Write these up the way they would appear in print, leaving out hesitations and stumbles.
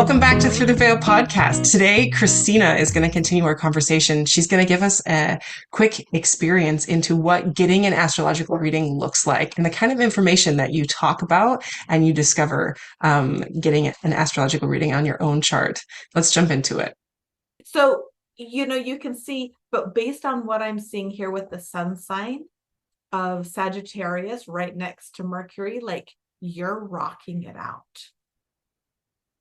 Welcome back to Through the Veil podcast. Today, Christina is going to continue our conversation. She's going to give us a quick experience into what getting an astrological reading looks like and the kind of information that you talk about and you discover getting an astrological reading on your own chart. Let's jump into it. So, you can see, but based on what I'm seeing here with the sun sign of Sagittarius right next to Mercury, like you're rocking it out.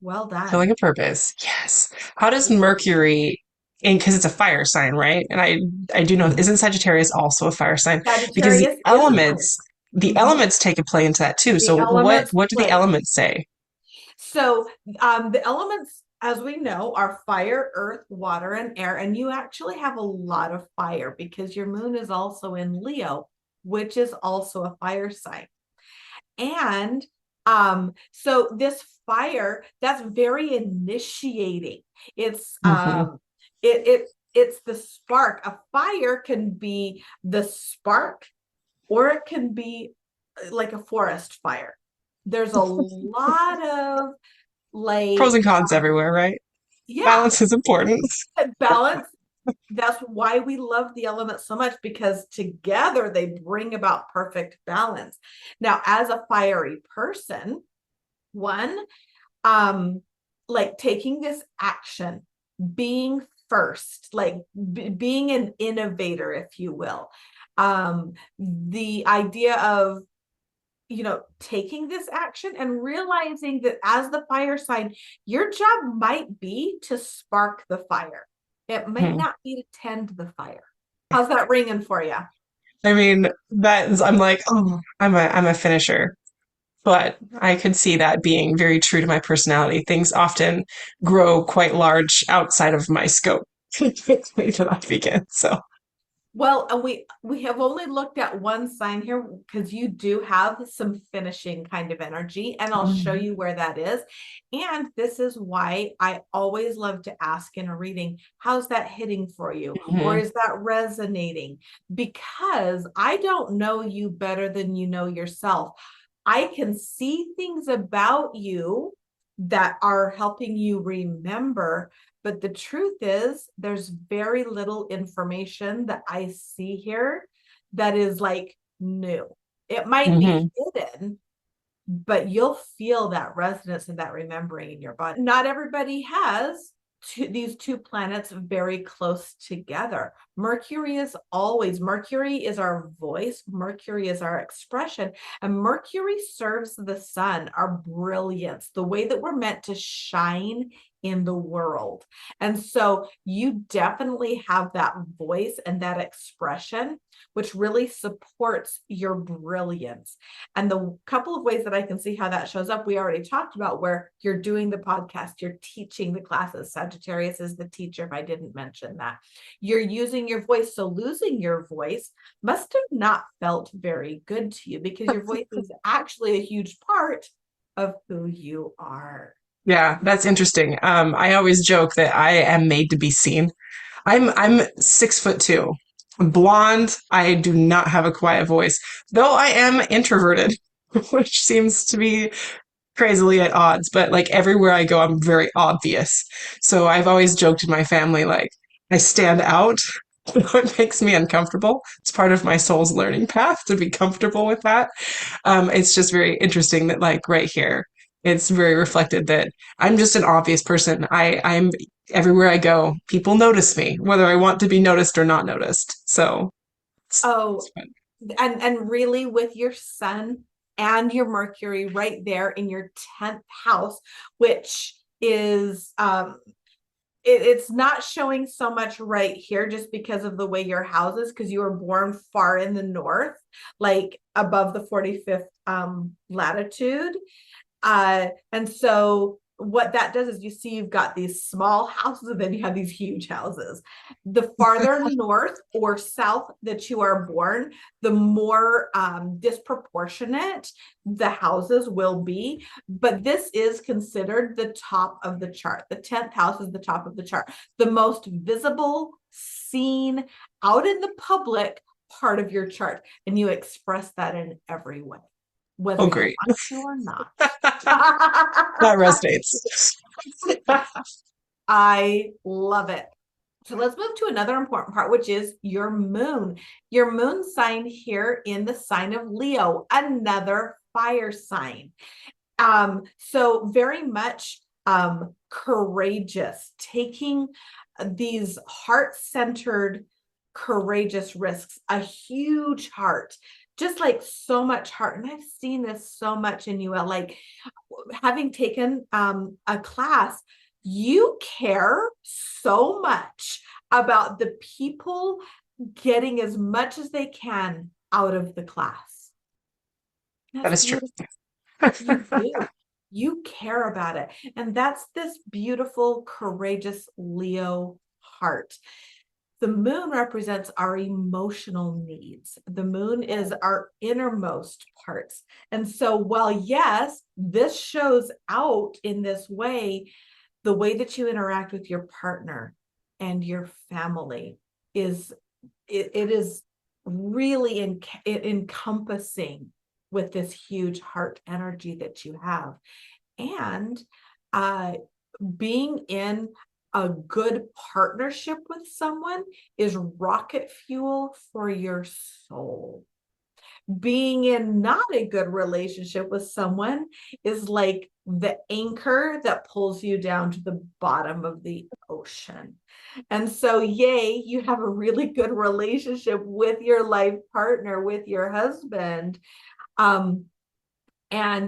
Well Filling done. a purpose. Yes. How does Mercury, and because it's a fire sign, right? And I do know, isn't Sagittarius also a fire sign? Because Sagittarius is a fire. the Mhm. elements take a play into that too. The So elements what do the play. elements say? So, the elements, as we know, are fire, earth, water, and air. And you actually have a lot of fire because your moon is also in Leo, which is also a fire sign. And so this fire, that's very initiating. It's Hmm. it's the spark. A fire can be the spark, or it can be like a forest fire. There's a lot of Pros like, and cons everywhere, right? yeah, Balance is important. balance. That's why we love the elements so much, because together they bring about perfect balance. Now, as a fiery person, one, um, like taking this action, being first, like being an innovator, if you will. The idea of taking this action and realizing that as the fire sign, your job might be to spark the fire. It might Mhm. not be to tend the fire. How's that ringing for you? I mean, I'm like, oh, I'm a finisher. But I could see that being very true to my personality. Things often grow quite large outside of my scope. Wait till that begins. So. Well, and we have only looked at one sign here because you do have some finishing kind of energy, and I'll show Mhm. you where that is. And this is why I always love to ask in a reading, how's that hitting for you? Or Mhm. is that resonating? Because I don't know you better than you know yourself. I can see things about you that are helping you remember, but the truth is, there's very little information that I see here that is like new. It might be Mhm. hidden, but you'll feel that resonance and that remembering in your body. Not everybody has these two planets very close together. Mercury is our voice, Mercury is our expression, and Mercury serves the sun, our brilliance, the way that we're meant to shine in the world. And so you definitely have that voice and that expression, which really supports your brilliance. And the couple of ways that I can see how that shows up, we already talked about, where you're doing the podcast, you're teaching the classes. Sagittarius is the teacher, if I didn't mention that. You're using your voice. So losing your voice must have not felt very good to you, because your voice is actually a huge part of who you are. Yeah, that's interesting. I always joke that I am made to be seen. I'm 6'2", blonde. I do not have a quiet voice, though I am introverted, which seems to be crazily at odds. But like everywhere I go, I'm very obvious. So I've always joked in my family like I stand out. It makes me uncomfortable. It's part of my soul's learning path to be comfortable with that. It's just very interesting that like right here, it's very reflected that I'm just an obvious person. I'm everywhere I go, people notice me, whether I want to be noticed or not noticed. So it's Oh, fun. and really, with your sun and your Mercury right there in your 10th house, which is it's not showing so much right here just because of the way your house is, because you were born far in the north, like above the 45th latitude. And so what that does is, you see you've got these small houses and then you have these huge houses. The farther north or south that you are born, the more disproportionate the houses will be. But this is considered the top of the chart. The 10th house is the top of the chart, the most visible, seen, out in the public part of your chart. And you express that in every way. whether Oh, you great. want to or not. That resonates. I love it. So let's move to another important part, which is your moon. Your moon sign here in the sign of Leo, another fire sign. So very much courageous, taking these heart-centered, courageous risks, a huge heart, just like so much heart. And I've seen this so much in you, like having taken a class, you care so much about the people getting as much as they can out of the class. That That's is true. beautiful. You do. You care about it. And that's this beautiful, courageous Leo heart. The moon represents our emotional needs. The moon is our innermost parts. And so while, yes, this shows out in this way, the way that you interact with your partner and your family is, it is really encompassing with this huge heart energy that you have. And being in a good partnership with someone is rocket fuel for your soul. Being in not a good relationship with someone is like the anchor that pulls you down to the bottom of the ocean. And so, yay, you have a really good relationship with your life partner, with your husband. And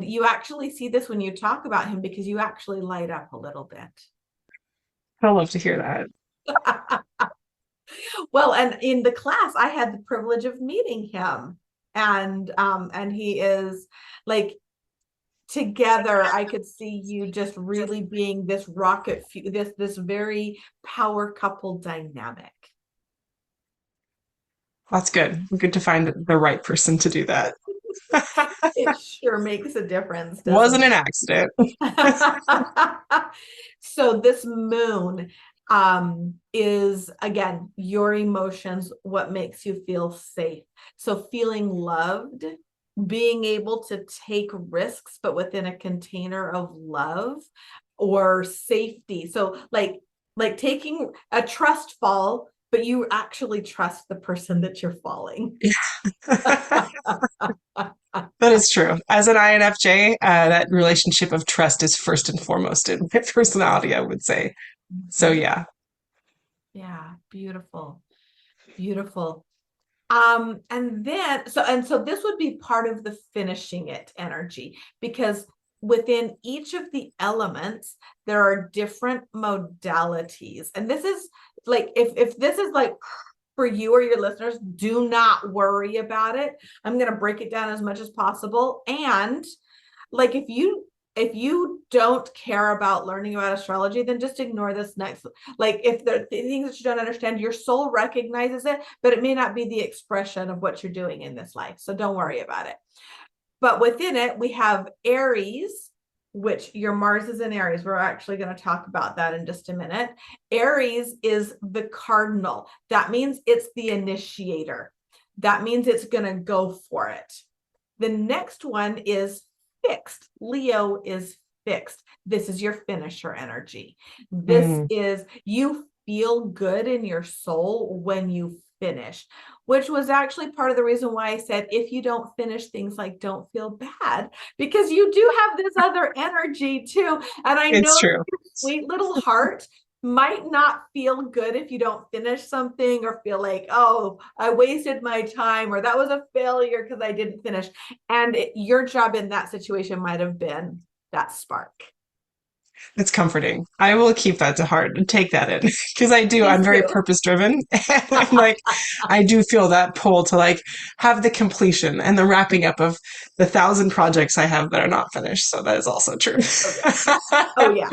you actually see this when you talk about him because you actually light up a little bit. I love to hear that. Well, and in the class, I had the privilege of meeting him, and he is like, together. I could see you just really being this this very power couple dynamic. That's good. Good to find the right person to do that. It sure makes a difference, doesn't Wasn't it? an accident. So this moon is, again, your emotions, what makes you feel safe. So feeling loved, being able to take risks, but within a container of love or safety. So like taking a trust fall, but you actually trust the person that you're falling. That is true. As an INFJ, that relationship of trust is first and foremost in my personality, I would say. So, yeah, Yeah, beautiful, beautiful. And so this would be part of the finishing it energy, because within each of the elements, there are different modalities. And this is like, if this is like for you or your listeners, do not worry about it. I'm going to break it down as much as possible. And like, if you don't care about learning about astrology, then just ignore this next. Like, if there are things that you don't understand, your soul recognizes it, but it may not be the expression of what you're doing in this life. So don't worry about it. But within it, we have Aries, which your Mars is in Aries. We're actually going to talk about that in just a minute. Aries is the cardinal. That means it's the initiator. That means it's going to go for it. The next one is fixed. Leo is fixed. This is your finisher energy. This mm, is, you feel good in your soul when you finish, which was actually part of the reason why I said, if you don't finish things, like, don't feel bad, because you do have this other energy too. And I know it's true. your sweet little heart might not feel good if you don't finish something, or feel like, oh, I wasted my time, or that was a failure because I didn't finish. And your job in that situation might have been that spark. It's comforting. I will keep that to heart and take that in because I'm Please very do. purpose driven. And I'm like, I do feel that pull to like have the completion and the wrapping up of the 1,000 projects I have that are not finished. So that is also true. Oh yeah. Oh yeah.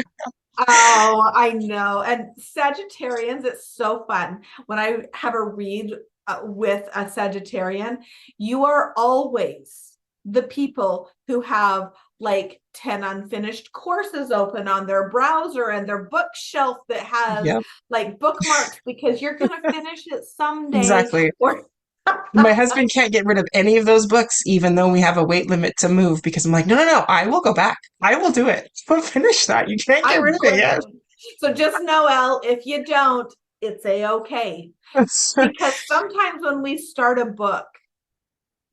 Oh, I know. And Sagittarians, it's so fun. When I have a read with a Sagittarian, you are always the people who have like 10 unfinished courses open on their browser and their bookshelf that has Yep, like bookmarks, because you're going to finish it someday. exactly. Or My husband can't get rid of any of those books, even though we have a weight limit to move, because I'm like, no, no, no, I will go back. I will do it. I'll finish that. You can't get I rid of it yet. wouldn't. So just know, Elle, if you don't, it's a-okay. Because sometimes when we start a book,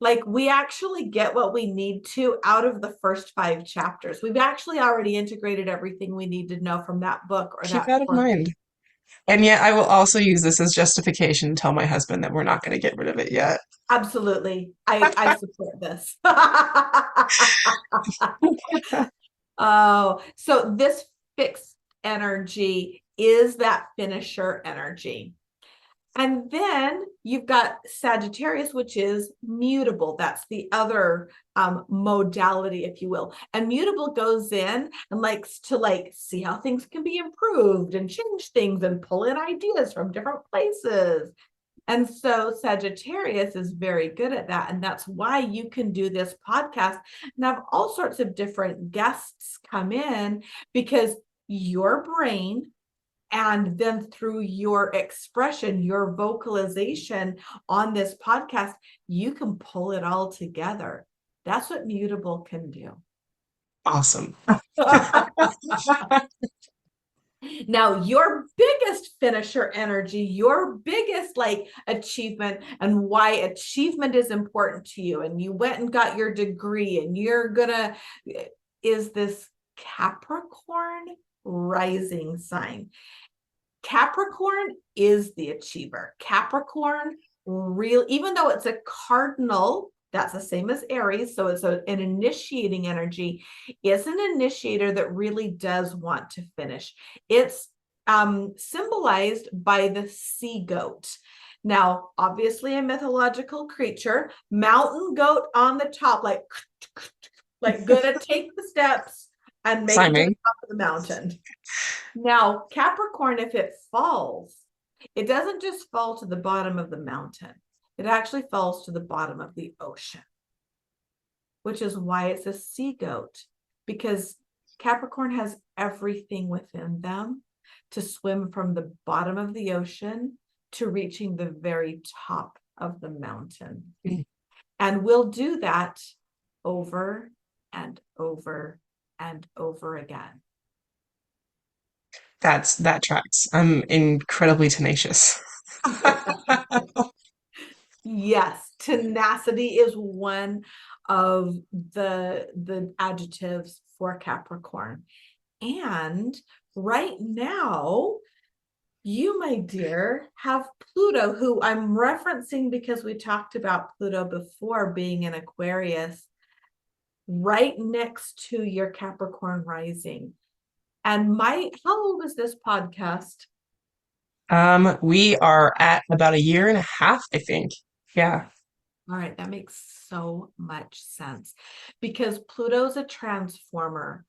like we actually get what we need to out of the first 5 chapters. We've actually already integrated everything we need to know from that book or Keep that that in course. mind. And yet, I will also use this as justification to tell my husband that we're not going to get rid of it yet. Absolutely. I support this. Oh, so this fixed energy is that finisher energy. And then you've got Sagittarius, which is mutable. That's the other modality, if you will. And mutable goes in and likes to see how things can be improved and change things and pull in ideas from different places. And so Sagittarius is very good at that. And that's why you can do this podcast and have all sorts of different guests come in, because your brain, and then through your expression, your vocalization on this podcast, you can pull it all together. That's what mutable can do. Awesome. Now, your biggest finisher energy, your biggest achievement, and why achievement is important to you, and you went and got your degree, and you're gonna, is this Capricorn rising sign. Capricorn is the achiever. Capricorn, real, even though it's a cardinal, that's the same as Aries, so it's an initiating energy, is an initiator that really does want to finish. It's symbolized by the sea goat. Now, obviously a mythological creature, mountain goat on the top, like gonna take the steps and make it to the Simon. top of the mountain. Now, Capricorn, if it falls, it doesn't just fall to the bottom of the mountain. It actually falls to the bottom of the ocean, which is why it's a sea goat, because Capricorn has everything within them to swim from the bottom of the ocean to reaching the very top of the mountain. And we'll do that over and over and over again. That tracks. I'm incredibly tenacious. Yes, tenacity is one of the adjectives for Capricorn. And right now, you, my dear, have Pluto, who I'm referencing because we talked about Pluto before being in Aquarius, right next to your Capricorn rising. And how old is this podcast? We are at about a year and a half, I think. Yeah. All right, that makes so much sense, because Pluto's a transformer.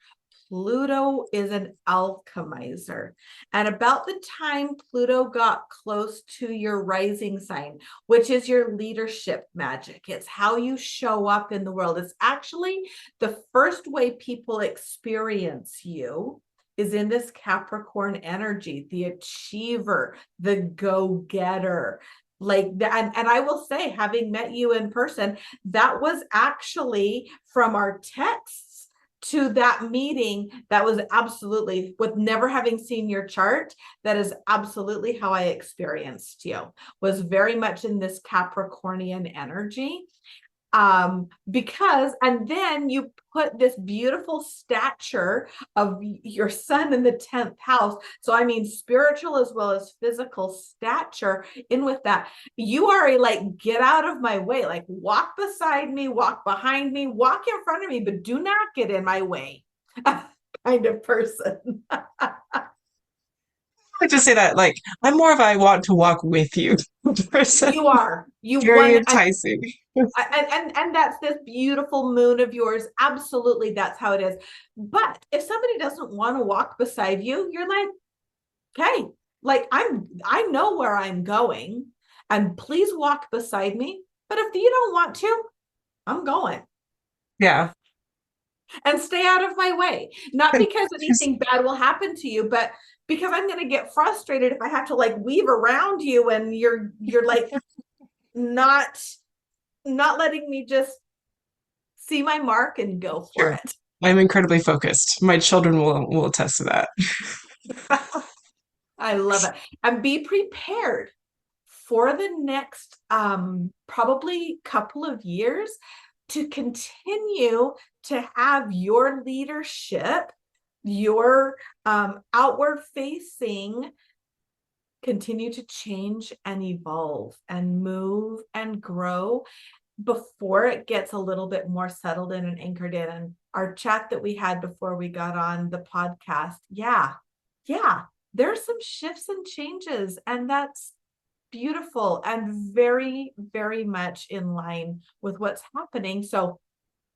Pluto is an alchemizer. And about the time Pluto got close to your rising sign, which is your leadership magic, it's how you show up in the world. It's actually the first way people experience you is in this Capricorn energy, the achiever, the go-getter. Like that, and I will say, having met you in person, that was actually from our texts to that meeting. That was absolutely, with never having seen your chart, that is absolutely how I experienced you, was very much in this Capricornian energy. Because, and then you put this beautiful stature of your sun in the 10th house. So, I mean, spiritual as well as physical stature in with that. You are a get out of my way, walk beside me, walk behind me, walk in front of me, but do not get in my way kind of person. I like to say that, I'm more of I want to walk with you person. You are. You Very won. enticing. And that's this beautiful moon of yours. Absolutely, that's how it is. But if somebody doesn't want to walk beside you, you're like, okay, I know where I'm going, and please walk beside me. But if you don't want to, I'm going. Yeah. And stay out of my way. Not because anything bad will happen to you, but because I'm going to get frustrated if I have to weave around you and you're like not not letting me just see my mark and go for Sure. it. I'm incredibly focused. My children will attest to that. I love it. And be prepared for the next probably couple of years to continue to have your leadership, your outward facing continue to change and evolve and move and grow before it gets a little bit more settled in and anchored in. And our chat that we had before we got on the podcast, yeah, there's some shifts and changes, and that's beautiful and very, very much in line with what's happening. So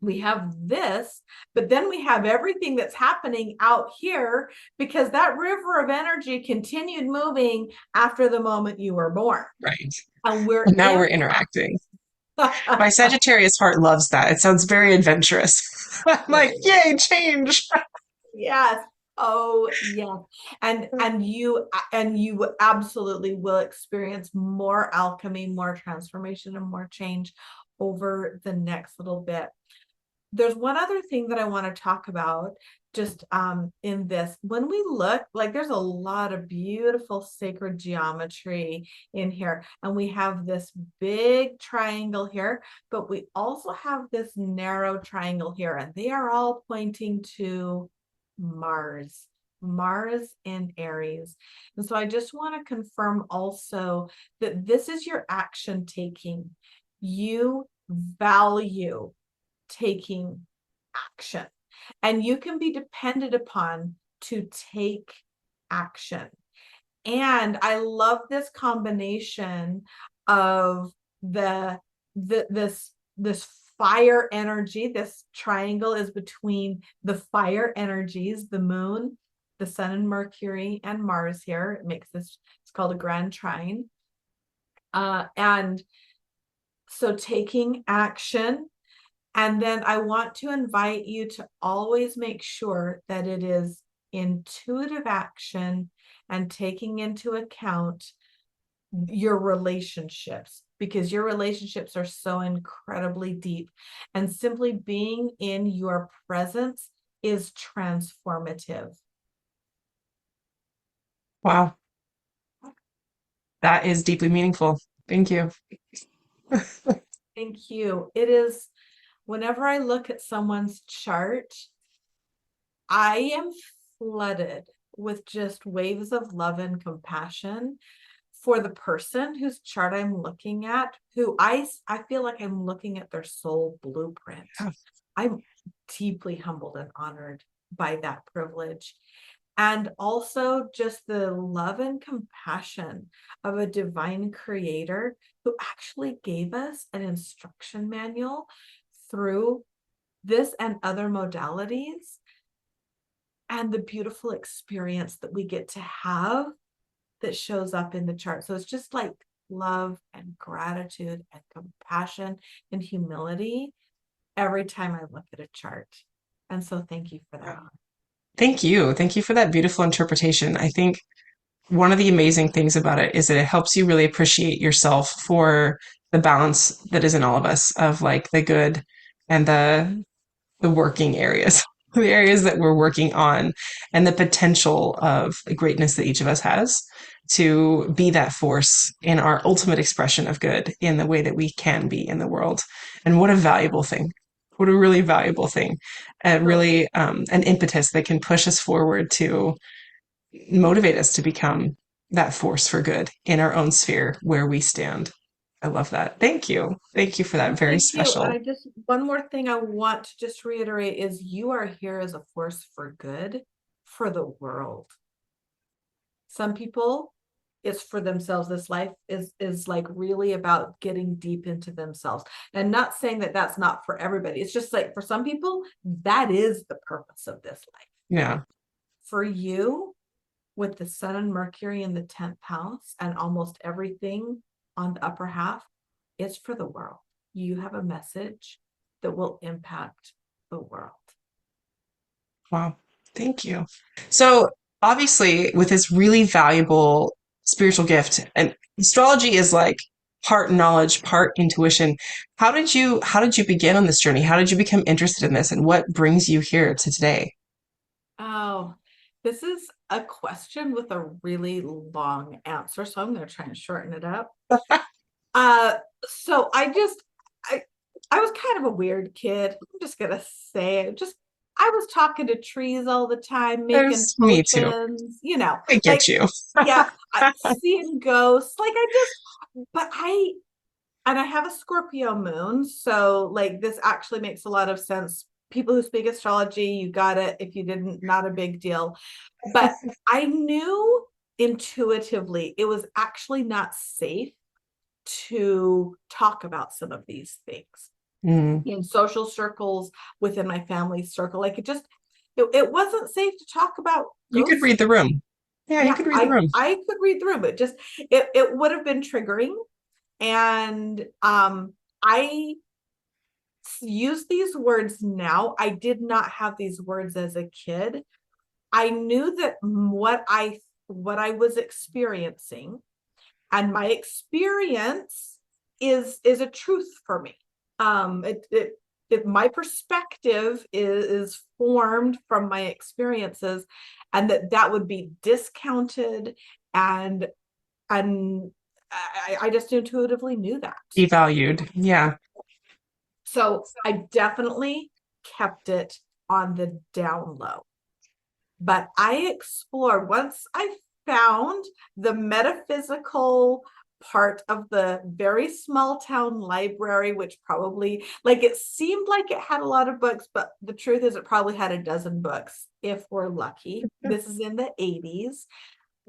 we have this, but then we have everything that's happening out here because that river of energy continued moving after the moment you were born. Right. And we're And now we're in. interacting. My Sagittarius heart loves that. It sounds very adventurous. I'm like, yay, change. Yes. Oh, yeah. And you absolutely will experience more alchemy, more transformation, and more change over the next little bit. There's one other thing that I want to talk about just in this. When we look, like there's a lot of beautiful sacred geometry in here, and we have this big triangle here, but we also have this narrow triangle here, and they are all pointing to Mars. Mars in Aries. And so I just want to confirm also that this is your action taking. You value taking action, and you can be depended upon to take action. And I love this combination of this fire energy. This triangle is between the fire energies, the moon, the sun and Mercury and Mars here. It makes this, it's called a grand trine. And so taking action. And then I want to invite you to always make sure that it is intuitive action and taking into account your relationships, because your relationships are so incredibly deep. And simply being in your presence is transformative. Wow. That is deeply meaningful. Thank you. Thank you. It is, whenever I look at someone's chart, I am flooded with just waves of love and compassion for the person whose chart I'm looking at, who I feel like I'm looking at their soul blueprint. Yeah. I'm deeply humbled and honored by that privilege. And also just the love and compassion of a divine creator who actually gave us an instruction manual through this and other modalities, and the beautiful experience that we get to have that shows up in the chart. So it's just like love and gratitude and compassion and humility every time I look at a chart. And so thank you for that. Thank you. Thank you for that beautiful interpretation. I think one of the amazing things about it is that it helps you really appreciate yourself for the balance that is in all of us of like the good and the working areas, the areas that we're working on, and the potential of the greatness that each of us has to be that force in our ultimate expression of good in the way that we can be in the world. And what a valuable thing. What a really valuable thing. And So really an impetus that can push us forward to motivate us to become that force for good in our own sphere where we stand. I love that. Thank you. Thank you for that very thank you. And special. I just, one more thing I want to just reiterate is you are here as a force for good for the world. Some people, it's for themselves. This life is like really about getting deep into themselves, and not saying that that's not for everybody. It's just like for some people that is the purpose of this life. Yeah. For you, with the sun and Mercury in the 10th house and almost everything on the upper half, it's for the world. You have a message that will impact the world. Wow. Thank you. So, obviously, with this really valuable spiritual gift, and astrology is like part knowledge, part intuition. How did you begin on this journey? How did you become interested in this, and what brings you here to today? Oh, this is a question with a really long answer, so I'm going to try and shorten it up. Uh, so I I was kind of a weird kid. I'm just gonna say it. Just I was talking to trees all the time, making There's me too. potions, I like get you. yeah, seeing ghosts. Like but and I have a Scorpio moon, so like this actually makes a lot of sense. People who speak astrology, you got it. If you didn't, not a big deal. But I knew intuitively it was actually not safe to talk about some of these things Mm. in social circles, within my family circle. Like it wasn't safe to talk about You could ghosts. read the room. Yeah, you Yeah, could read the room. I could read the room, but just it would have been triggering. And I use these words now. I did not have these words as a kid. I knew that what I was experiencing, and my experience is a truth for me. My perspective is formed from my experiences, and that would be discounted, and and I just intuitively knew that. Devalued. Yeah. So I definitely kept it on the down low. But I explored, once I found the metaphysical part of the very small town library, which probably, like, it seemed like it had a lot of books, but the truth is it probably had a dozen books if we're lucky. This is in the 80s.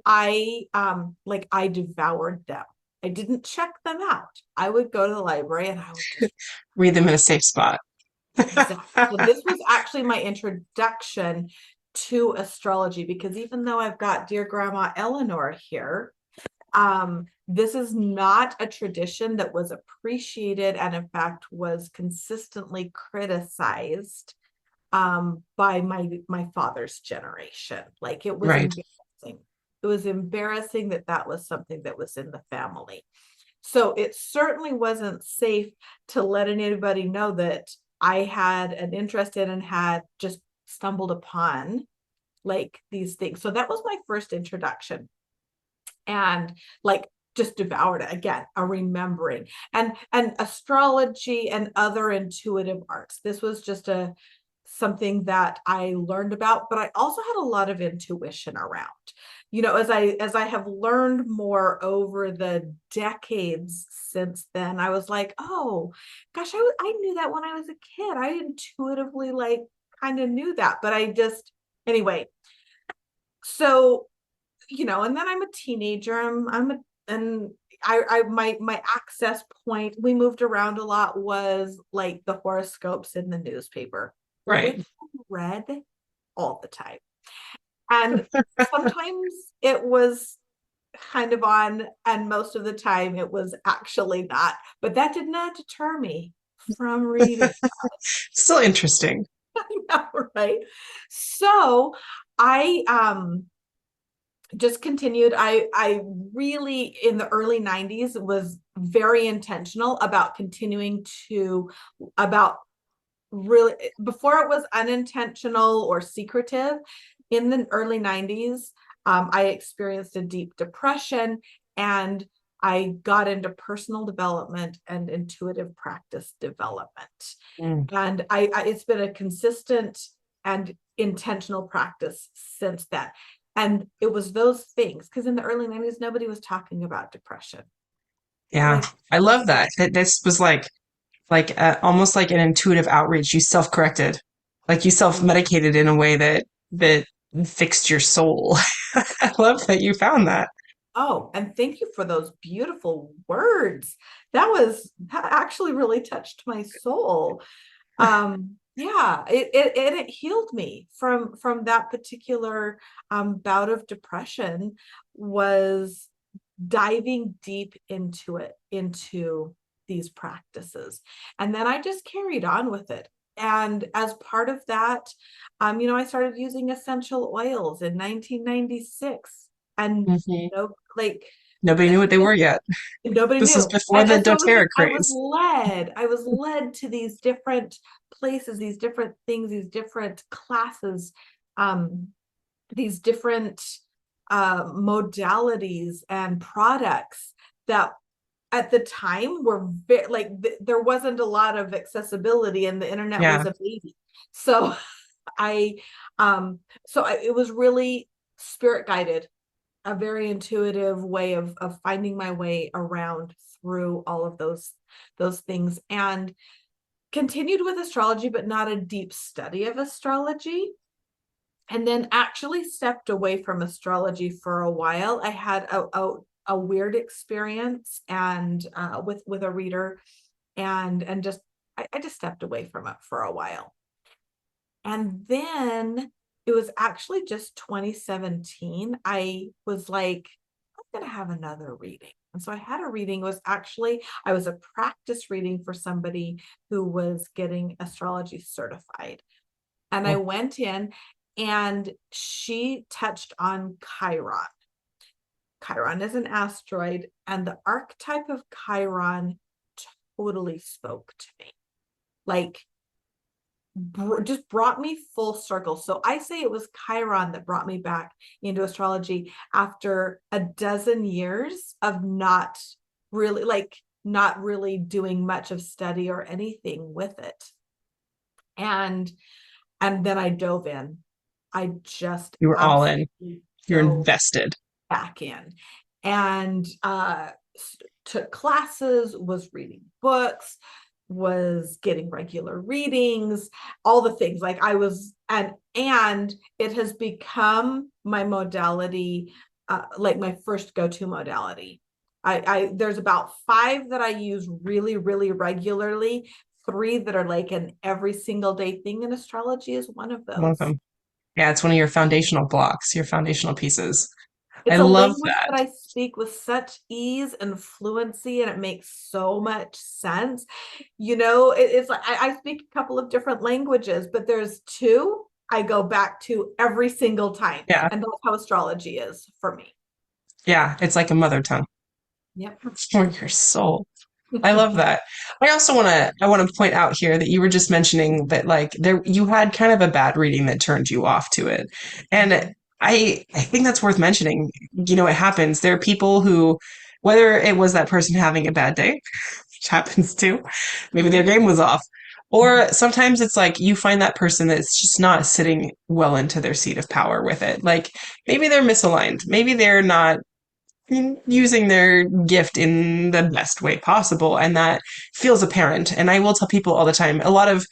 I devoured them. I didn't check them out. I would go to the library and I would just Read them in a safe spot. exactly. So this was actually my introduction to astrology, because even though I've got dear Grandma Eleanor here, this is not a tradition that was appreciated, and in fact was consistently criticized by my father's generation. Like, it was Right. embarrassing. It was embarrassing that that was something that was in the family. So it certainly wasn't safe to let anybody know that I had an interest in and had just stumbled upon like these things. So that was my first introduction. And like just devoured it again, a remembering, and astrology and other intuitive arts. This was just a something that I learned about, but I also had a lot of intuition around. As I have learned more over the decades since then, I was like, oh gosh, I knew that when I was a kid. I intuitively like kind of knew that, but I just anyway. So and then I'm a teenager. And my access point, we moved around a lot, was like the horoscopes in the newspaper, which Right. I read all the time. And sometimes it was kind of on, and most of the time it was actually not. But that did not deter me from reading. Still interesting. Right? So I just continued. I really, in the early 90s, was very intentional about continuing to, about really, before it was unintentional or secretive. In the early 90s, I experienced a deep depression, and I got into personal development and intuitive practice development. Mm. And it's been a consistent and intentional practice since then. And it was those things, because in the early 90s, nobody was talking about depression. Yeah. Like, I this love is, that. That this was like almost like an intuitive outreach. You self-corrected. Like you self-medicated in a way that fixed your soul. I love that you found that. oh, and thank you for those beautiful words. That actually really touched my soul. Yeah, it healed me from that particular bout of depression, was diving deep into these practices. And then I just carried on with it. And as part of that, I started using essential oils in 1996. And Mhm. like Nobody knew what they were yet. Nobody This is knew. before the And so it was doTERRA like craze. I was led to these different places, these different things, these different classes, um, these different modalities and products that at the time were like there wasn't a lot of accessibility and the internet Yeah. was a baby. So I it was really spirit guided, a very intuitive way of finding my way around through all of those things, and continued with astrology, but not a deep study of astrology. And then actually stepped away from astrology for a while. I had a weird experience and with a reader, and just I just stepped away from it for a while. And then it was actually just 2017. I was like, I'm going to have another reading. And so I had a reading. It was actually, I was a practice reading for somebody who was getting astrology certified. And I Well, went in and she touched on Chiron. Chiron is an asteroid, and the archetype of Chiron totally spoke to me. Like, just brought me full circle. So I say it was Chiron that brought me back into astrology after a dozen years of not really doing much of study or anything with it. And then I dove in. I just you were all in. absolutely You're dove invested. back in, and took classes, was reading books, was getting regular readings, all the things. Like I was, and it has become my modality, like my first go-to modality. I there's about 5 that I use really, really regularly. 3 that are like an every single day thing, and astrology is one of those. Welcome. Yeah, it's one of your foundational blocks, your foundational pieces. I It's a love language that. that I speak with such ease and fluency, and it makes so much sense. It's like I speak a couple of different languages, but there's 2 I go back to every single time. Yeah. And that's how astrology is for me. Yeah. It's like a mother tongue Yep. for your soul. I love that. I want to point out here that you were just mentioning that like there you had kind of a bad reading that turned you off to it. And I think that's worth mentioning. It happens. There are people who, whether it was that person having a bad day, which happens too, maybe their game was off. Or sometimes it's like you find that person that's just not sitting well into their seat of power with it. Like maybe they're misaligned. Maybe they're not using their gift in the best way possible. And that feels apparent. And I will tell people all the time, a lot of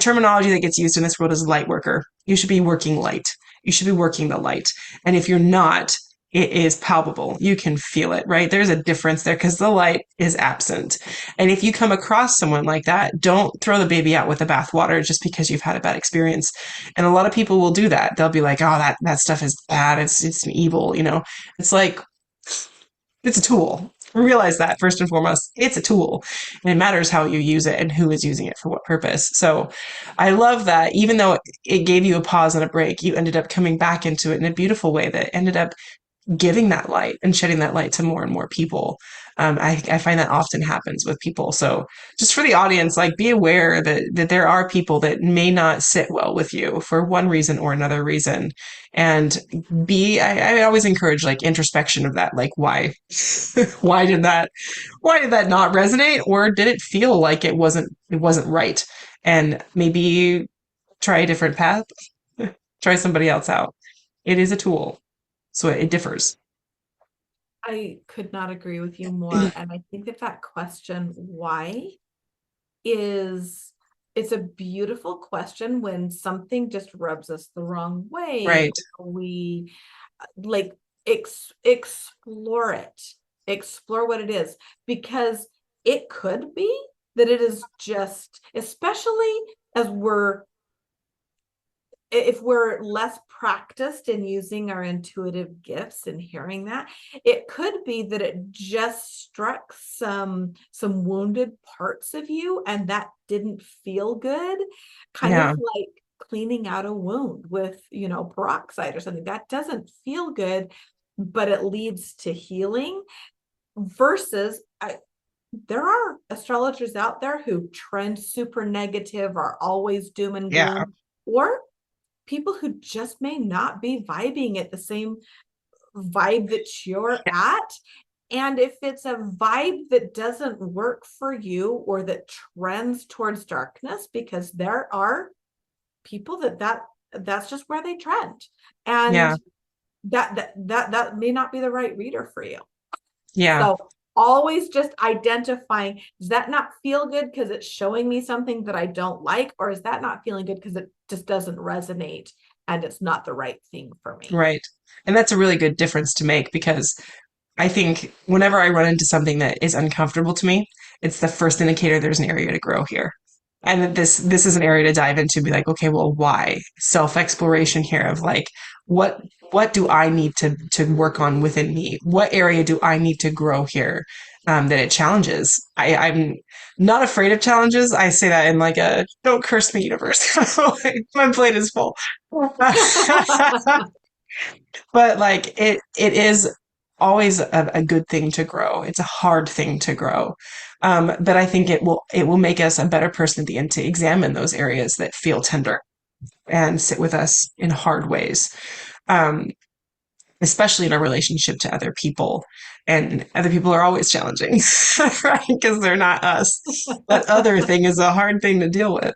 terminology that gets used in this world is light worker. You should be working light. You should be working the light. And if you're not, it is palpable. You can feel it, right? There's a difference there because the light is absent. And if you come across someone like that, don't throw the baby out with the bathwater just because you've had a bad experience. And a lot of people will do that. They'll be like, "Oh, that stuff is bad. It's evil." It's like it's a tool. Realize that first and foremost, it's a tool, and it matters how you use it and who is using it for what purpose. So, I love that even though it gave you a pause and a break, you ended up coming back into it in a beautiful way that ended up giving that light and shedding that light to more and more people. I find that often happens with people. So just for the audience, like be aware that there are people that may not sit well with you for one reason or another reason. And I always encourage like introspection of that. Like why, why did that not resonate? Or did it feel like it wasn't right? And maybe try a different path, try somebody else out. It is a tool. So it differs. I could not agree with you more. And I think that question, why, is it's a beautiful question when something just rubs us the wrong way. Right. We like explore it, explore what it is, because it could be that it is just, especially as if we're less practiced in using our intuitive gifts and hearing that, it could be that it just struck some wounded parts of you, and that didn't feel good, kind of Yeah. like cleaning out a wound with peroxide or something that doesn't feel good. but it leads to healing versus there are astrologers out there who trend super negative, are always doom and Yeah. gloom, or people who just may not be vibing at the same vibe that you're at. And if it's a vibe that doesn't work for you or that trends towards darkness, because there are people that's just where they trend, and Yeah. that may not be the right reader for you. Yeah. So always just identifying, does that not feel good because it's showing me something that I don't like, or is that not feeling good because it just doesn't resonate and it's not the right thing for me? Right. And that's a really good difference to make, because I think whenever I run into something that is uncomfortable to me, it's the first indicator there's an area to grow here. And that this is an area to dive into, be like, okay, well, why? Self-exploration here of like, what what do I need to work on within me? What area do I need to grow here? That it challenges. I'm not afraid of challenges. I say that in like a don't curse me universe. My plate is full. But like it is always a good thing to grow. It's a hard thing to grow. But I think it will make us a better person at the end to examine those areas that feel tender and sit with us in hard ways. Um, Especially in our relationship to other people. And other people are always challenging, right? Because they're not us. That other thing is a hard thing to deal with.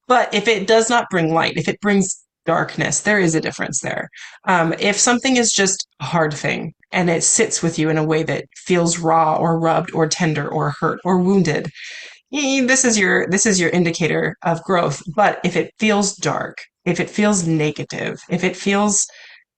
But if it does not bring light, if it brings darkness, there is a difference there. If something is just a hard thing and it sits with you in a way that feels raw or rubbed or tender or hurt or wounded, this is your indicator of growth. But if it feels dark, if it feels negative, if it feels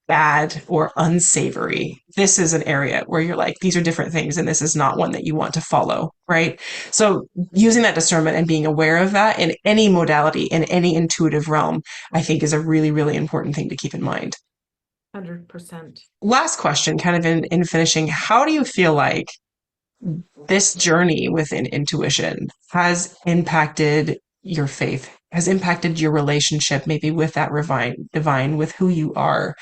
bad or unsavory, this is an area where you're like, these are different things, and this is not one that you want to follow, right? So using that discernment and being aware of that in any modality, in any intuitive realm, I think is a really, really important thing to keep in mind. 100%. Last question, kind of in finishing, how do you feel like this journey within intuition has impacted your faith, has impacted your relationship, maybe with that divine, with who you are?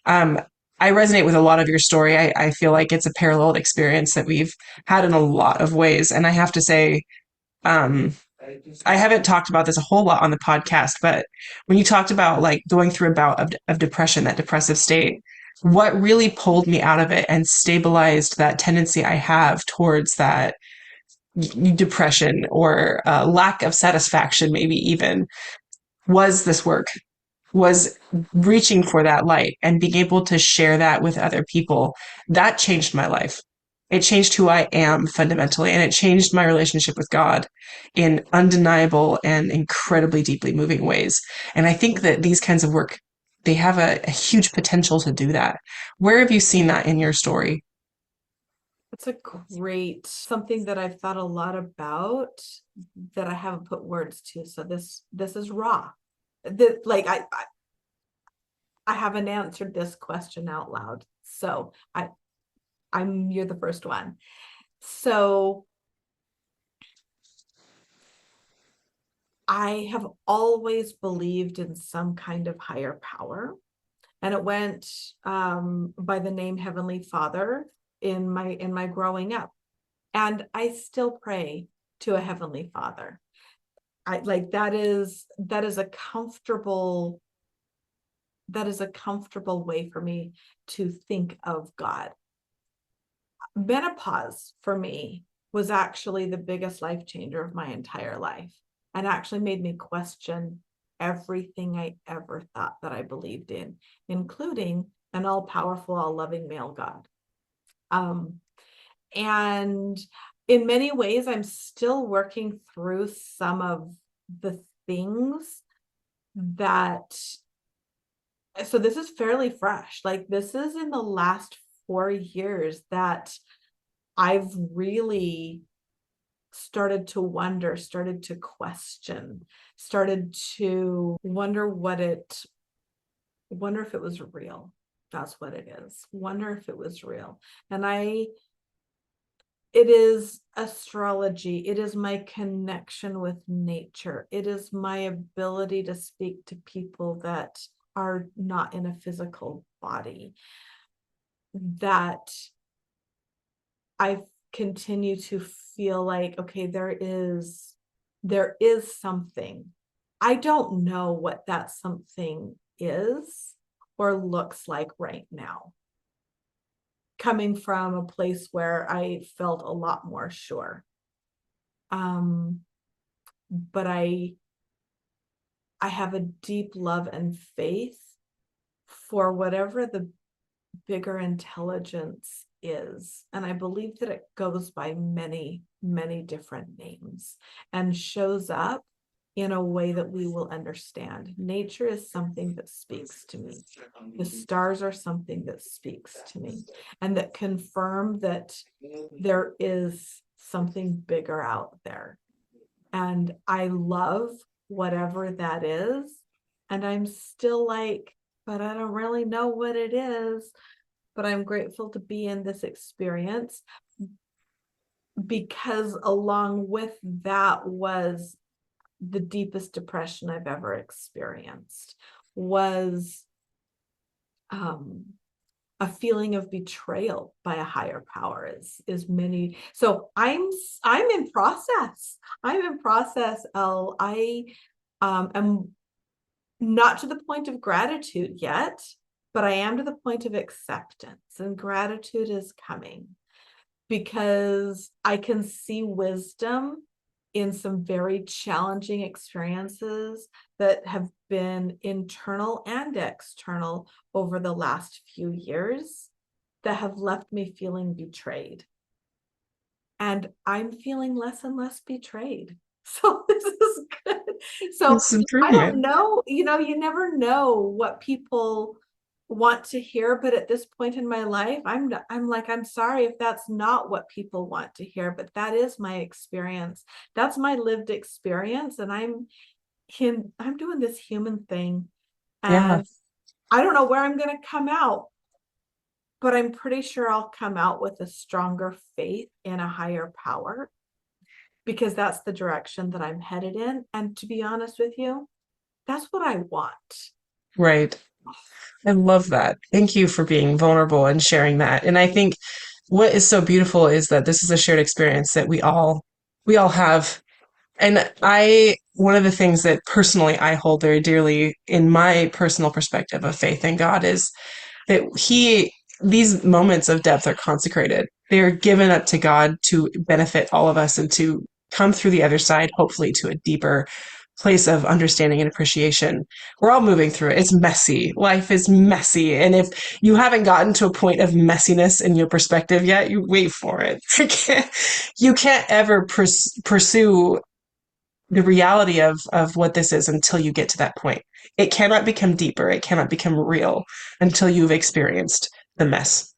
Um, I resonate with a lot of your story. I feel like it's a paralleled experience that we've had in a lot of ways. And I have to say, um, I haven't talked about this a whole lot on the podcast, but when you talked about like going through a bout of depression, that depressive state, what really pulled me out of it and stabilized that tendency I have towards that depression or lack of satisfaction, maybe even, was this work, was reaching for that light and being able to share that with other people. That changed my life. It changed who I am fundamentally, and it changed my relationship with God in undeniable and incredibly deeply moving ways. And I think that these kinds of work, they have a huge potential to do that. Where have you seen that in your story? It's a great something that I've thought a lot about that I haven't put words to. So this is raw. Like I haven't answered this question out loud. So you're the first one. So I have always believed in some kind of higher power, and it went by the name Heavenly Father in my growing up, and I still pray to a Heavenly Father. I like that is a comfortable way for me to think of God. Menopause for me was actually the biggest life changer of my entire life, and actually made me question everything I ever thought that I believed in, including an all-powerful, all-loving male God. Um, and in many ways, I'm still working through some of the things that, so this is fairly fresh. Like, this is in the last 4 years that I've really started to wonder, started to question, started to wonder if it was real. That's what it is. Wonder if it was real. And it is astrology. It is my connection with nature. It is my ability to speak to people that are not in a physical body. that I continue to feel like, okay, there is something. I don't know what that something is or looks like right now, coming from a place where I felt a lot more sure. But I have a deep love and faith for whatever the bigger intelligence is. And I believe that it goes by many, many different names and shows up in a way that we will understand. Nature is something that speaks to me. The stars are something that speaks to me and that confirm that there is something bigger out there. And I love whatever that is. And I'm still like, but I don't really know what it is. But I'm grateful to be in this experience, because along with that was the deepest depression I've ever experienced, was a feeling of betrayal by a higher power. Is many. So I'm in process. I'm in process, Elle. I am not to the point of gratitude yet, but I am to the point of acceptance, and gratitude is coming because I can see wisdom in some very challenging experiences that have been internal and external over the last few years that have left me feeling betrayed. And I'm feeling less and less betrayed. So this is good. So It's I don't improvement. know, you never know what people want to hear, but at this point in my life, I'm like, I'm sorry if that's not what people want to hear, but that is my experience. That's my lived experience. And I'm doing this human thing. Yeah. And I don't know where I'm going to come out, but I'm pretty sure I'll come out with a stronger faith in a higher power, because that's the direction that I'm headed in. And to be honest with you, that's what I want. Right. I love that. Thank you for being vulnerable and sharing that. And I think what is so beautiful is that this is a shared experience that we all have. And one of the things that personally I hold very dearly in my personal perspective of faith in God is that these moments of depth are consecrated. They're given up to God to benefit all of us and to come through the other side, hopefully to a deeper place of understanding and appreciation. We're all moving through it. It's messy. Life is messy. And if you haven't gotten to a point of messiness in your perspective yet, you wait for it. You can't ever pursue the reality of what this is until you get to that point. It cannot become deeper. It cannot become real until you've experienced the mess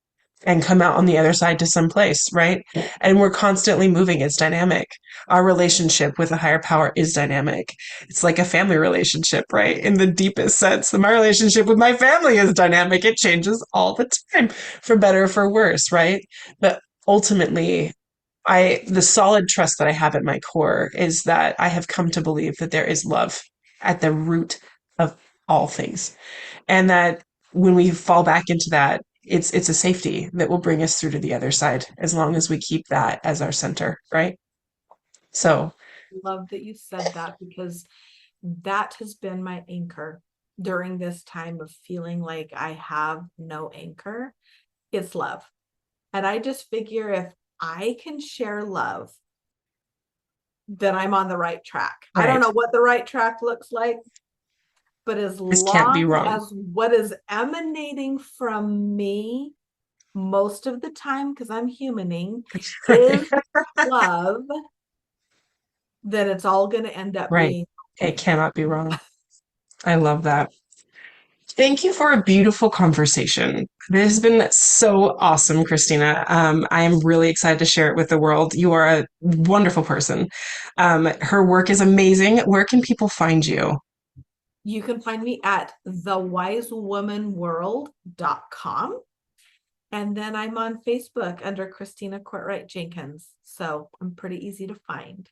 and come out on the other side to some place, right? And we're constantly moving. It's dynamic. Our relationship with a higher power is dynamic. It's like a family relationship, right? In the deepest sense, my relationship with my family is dynamic. It changes all the time, for better or for worse, right? But ultimately, the solid trust that I have at my core is that I have come to believe that there is love at the root of all things. And that when we fall back into that, it's a safety that will bring us through to the other side as long as we keep that as our center, right? So, Love that you said that, because that has been my anchor during this time of feeling like I have no anchor. It's love. And I just figure if I can share love, then I'm on the right track. I don't right. know what the right track looks like, but as This can't be long wrong. as what is emanating from me most of the time, because I'm humaning, is love, then it's all going to end up Right. being It okay. cannot be wrong. I love that. Thank you for a beautiful conversation. This has been so awesome, Christina. I am really excited to share it with the world. You are a wonderful person. Her work is amazing. Where can people find you? You can find me at thewisewomanworld.com. And then I'm on Facebook under Christina Jenkins. So I'm pretty easy to find.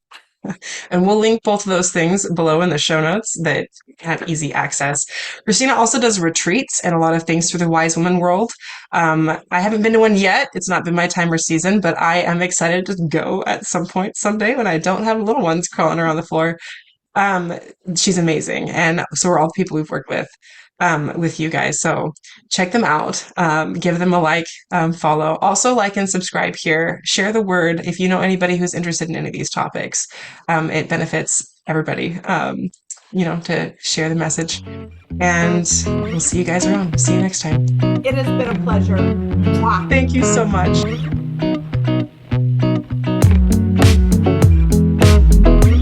And we'll link both of those things below in the show notes that have easy access. Christina also does retreats and a lot of things through the Wise Woman world. I haven't been to one yet. It's not been my time or season, but I am excited to go at some point someday when I don't have little ones crawling around the floor. Um, she's amazing. And so are all the people we've worked with you guys. So check them out. Give them a like, follow. Also like and subscribe here. Share the word if you know anybody who's interested in any of these topics. It benefits everybody, to share the message. And we'll see you guys around. See you next time. It has been a pleasure. Mwah. Thank you so much.